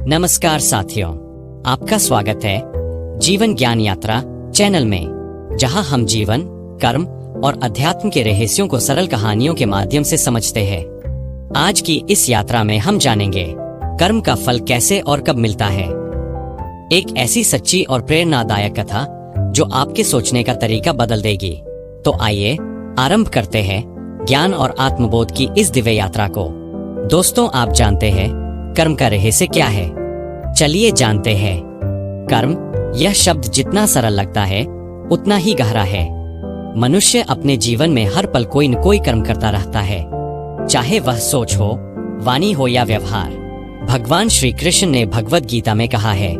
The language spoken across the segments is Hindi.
नमस्कार साथियों, आपका स्वागत है जीवन ज्ञान यात्रा चैनल में, जहां हम जीवन, कर्म और अध्यात्म के रहस्यों को सरल कहानियों के माध्यम से समझते हैं। आज की इस यात्रा में हम जानेंगे कर्म का फल कैसे और कब मिलता है। एक ऐसी सच्ची और प्रेरणादायक कथा जो आपके सोचने का तरीका बदल देगी। तो आइए आरंभ करते हैं ज्ञान और आत्मबोध की इस दिव्य यात्रा को। दोस्तों, आप जानते हैं कर्म का रहस्य क्या है? चलिए जानते हैं। कर्म यह शब्द जितना सरल लगता है उतना ही गहरा है। मनुष्य अपने जीवन में हर पल कोई न कोई कर्म करता रहता है, चाहे वह सोच हो, वाणी हो या व्यवहार। भगवान श्री कृष्ण ने भगवद गीता में कहा है,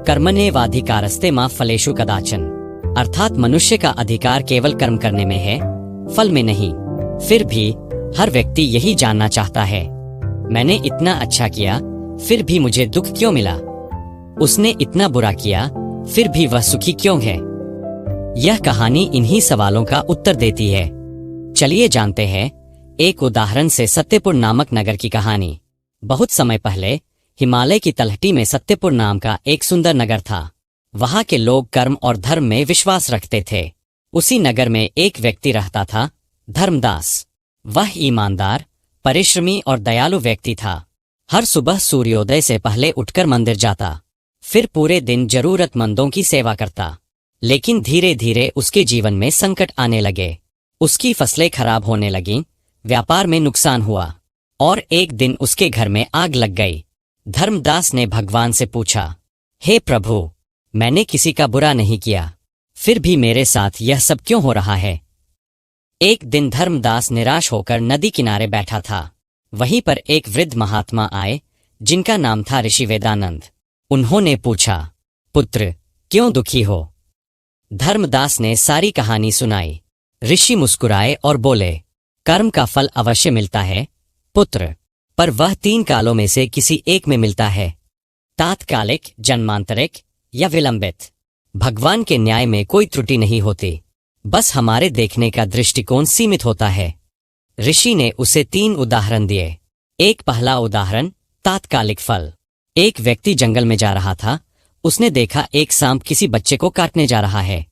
कर्मण्येवाधिकारस्ते मा फलेषु कदाचन, अर्थात मनुष्य का अधिकार केवल कर्म करने में है, फल में नहीं। फिर भी हर व्यक्ति यही जानना चाहता है, मैंने इतना अच्छा किया फिर भी मुझे दुख क्यों मिला? उसने इतना बुरा किया फिर भी वह सुखी क्यों है? यह कहानी इन्हीं सवालों का उत्तर देती है। चलिए जानते हैं एक उदाहरण से सत्यपुर नामक नगर की कहानी। बहुत समय पहले हिमालय की तलहटी में सत्यपुर नाम का एक सुंदर नगर था। वहां के लोग कर्म और धर्म में विश्वास रखते थे। उसी नगर में एक व्यक्ति रहता था, धर्मदास। वह ईमानदार, परिश्रमी और दयालु व्यक्ति था। हर सुबह सूर्योदय से पहले उठकर मंदिर जाता, फिर पूरे दिन जरूरतमंदों की सेवा करता। लेकिन धीरे धीरे उसके जीवन में संकट आने लगे। उसकी फसलें खराब होने लगीं, व्यापार में नुकसान हुआ और एक दिन उसके घर में आग लग गई। धर्मदास ने भगवान से पूछा, हे प्रभु, मैंने किसी का बुरा नहीं किया, फिर भी मेरे साथ यह सब क्यों हो रहा है? एक दिन धर्मदास निराश होकर नदी किनारे बैठा था। वहीं पर एक वृद्ध महात्मा आए जिनका नाम था ऋषि वेदानंद। उन्होंने पूछा, पुत्र, क्यों दुखी हो? धर्मदास ने सारी कहानी सुनाई। ऋषि मुस्कुराए और बोले, कर्म का फल अवश्य मिलता है पुत्र, पर वह 3 कालों में से किसी एक में मिलता है, तात्कालिक, जन्मांतरिक या विलंबित। भगवान के न्याय में कोई त्रुटि नहीं होती, बस हमारे देखने का दृष्टिकोण सीमित होता है। ऋषि ने उसे 3 उदाहरण दिए। एक पहला उदाहरण, तात्कालिक फल। एक व्यक्ति जंगल में जा रहा था। उसने देखा एक सांप किसी बच्चे को काटने जा रहा है।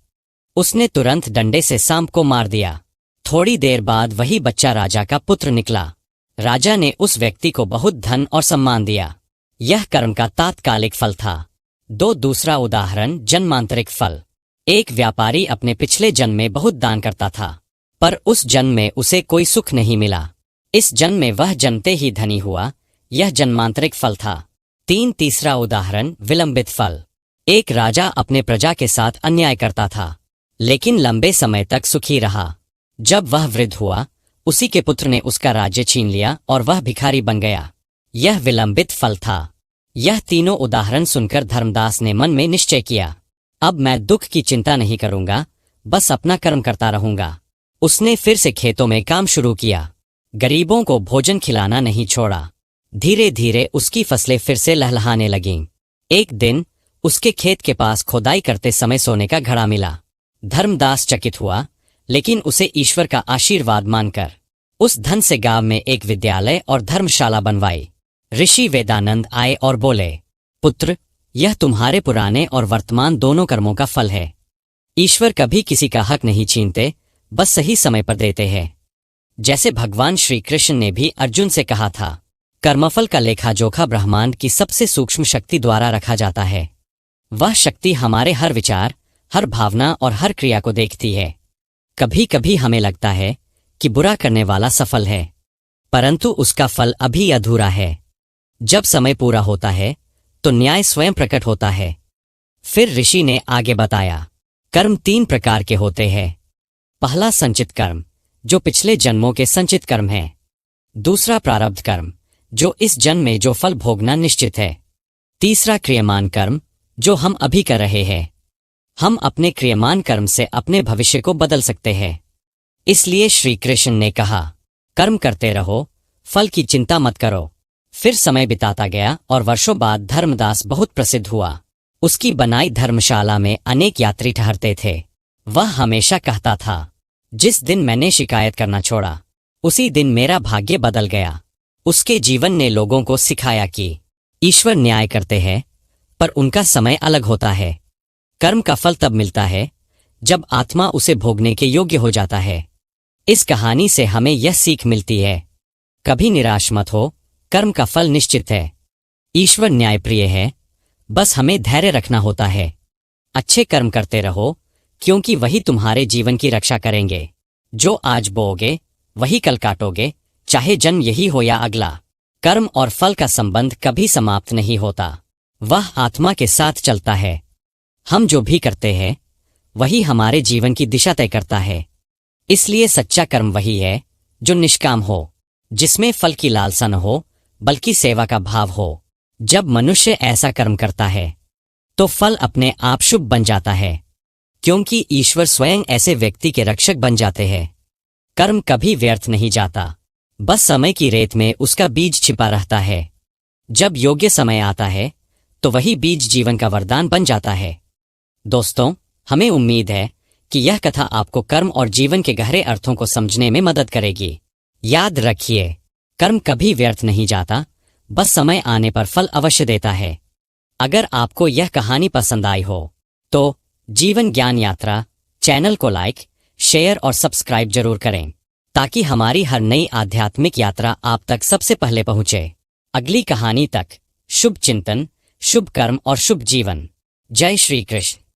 उसने तुरंत डंडे से सांप को मार दिया। थोड़ी देर बाद वही बच्चा राजा का पुत्र निकला। राजा ने उस व्यक्ति को बहुत धन और सम्मान दिया। यह कर्म का तात्कालिक फल था। दूसरा उदाहरण, जन्मांतरिक फल। एक व्यापारी अपने पिछले जन्म में बहुत दान करता था, पर उस जन्म में उसे कोई सुख नहीं मिला। इस जन्म में वह जन्मते ही धनी हुआ। यह जन्मांतरिक फल था। तीसरा उदाहरण, विलंबित फल। एक राजा अपने प्रजा के साथ अन्याय करता था, लेकिन लंबे समय तक सुखी रहा। जब वह वृद्ध हुआ, उसी के पुत्र ने उसका राज्य छीन लिया और वह भिखारी बन गया। यह विलंबित फल था। यह तीनों उदाहरण सुनकर धर्मदास ने मन में निश्चय किया, अब मैं दुख की चिंता नहीं करूंगा, बस अपना कर्म करता रहूंगा। उसने फिर से खेतों में काम शुरू किया। गरीबों को भोजन खिलाना नहीं छोड़ा। धीरे धीरे उसकी फसलें फिर से लहलहाने लगीं। एक दिन उसके खेत के पास खोदाई करते समय सोने का घड़ा मिला। धर्मदास चकित हुआ, लेकिन उसे ईश्वर का आशीर्वाद मानकर उस धन से गांव में एक विद्यालय और धर्मशाला बनवाई। ऋषि वेदानंद आए और बोले, पुत्र, यह तुम्हारे पुराने और वर्तमान दोनों कर्मों का फल है। ईश्वर कभी किसी का हक नहीं छीनते, बस सही समय पर देते हैं। जैसे भगवान श्री कृष्ण ने भी अर्जुन से कहा था, कर्मफल का लेखा जोखा ब्रह्मांड की सबसे सूक्ष्म शक्ति द्वारा रखा जाता है। वह शक्ति हमारे हर विचार, हर भावना और हर क्रिया को देखती है। कभी कभी हमें लगता है कि बुरा करने वाला सफल है, परंतु उसका फल अभी अधूरा है। जब समय पूरा होता है तो न्याय स्वयं प्रकट होता है। फिर ऋषि ने आगे बताया, कर्म 3 प्रकार के होते हैं। पहला संचित कर्म, जो पिछले जन्मों के संचित कर्म है। दूसरा प्रारब्ध कर्म, जो इस जन्म में जो फल भोगना निश्चित है। तीसरा क्रियमान कर्म, जो हम अभी कर रहे हैं। हम अपने क्रियमान कर्म से अपने भविष्य को बदल सकते हैं। इसलिए श्री कृष्ण ने कहा, कर्म करते रहो, फल की चिंता मत करो। फिर समय बिताता गया और वर्षों बाद धर्मदास बहुत प्रसिद्ध हुआ। उसकी बनाई धर्मशाला में अनेक यात्री ठहरते थे। वह हमेशा कहता था, जिस दिन मैंने शिकायत करना छोड़ा, उसी दिन मेरा भाग्य बदल गया। उसके जीवन ने लोगों को सिखाया कि ईश्वर न्याय करते हैं, पर उनका समय अलग होता है। कर्म का फल तब मिलता है जब आत्मा उसे भोगने के योग्य हो जाता है। इस कहानी से हमें यह सीख मिलती है, कभी निराश मत हो, कर्म का फल निश्चित है। ईश्वर न्यायप्रिय है, बस हमें धैर्य रखना होता है। अच्छे कर्म करते रहो, क्योंकि वही तुम्हारे जीवन की रक्षा करेंगे। जो आज बोओगे वही कल काटोगे, चाहे जन्म यही हो या अगला। कर्म और फल का संबंध कभी समाप्त नहीं होता, वह आत्मा के साथ चलता है। हम जो भी करते हैं वही हमारे जीवन की दिशा तय करता है। इसलिए सच्चा कर्म वही है जो निष्काम हो, जिसमें फल की लालसा न हो, बल्कि सेवा का भाव हो। जब मनुष्य ऐसा कर्म करता है तो फल अपने आप शुभ बन जाता है, क्योंकि ईश्वर स्वयं ऐसे व्यक्ति के रक्षक बन जाते हैं। कर्म कभी व्यर्थ नहीं जाता, बस समय की रेत में उसका बीज छिपा रहता है। जब योग्य समय आता है तो वही बीज जीवन का वरदान बन जाता है। दोस्तों, हमें उम्मीद है कि यह कथा आपको कर्म और जीवन के गहरे अर्थों को समझने में मदद करेगी। याद रखिए, कर्म कभी व्यर्थ नहीं जाता, बस समय आने पर फल अवश्य देता है। अगर आपको यह कहानी पसंद आई हो तो जीवन ज्ञान यात्रा चैनल को लाइक, शेयर और सब्सक्राइब जरूर करें, ताकि हमारी हर नई आध्यात्मिक यात्रा आप तक सबसे पहले पहुंचे। अगली कहानी तक शुभ चिंतन, शुभ कर्म और शुभ जीवन। जय श्री कृष्ण।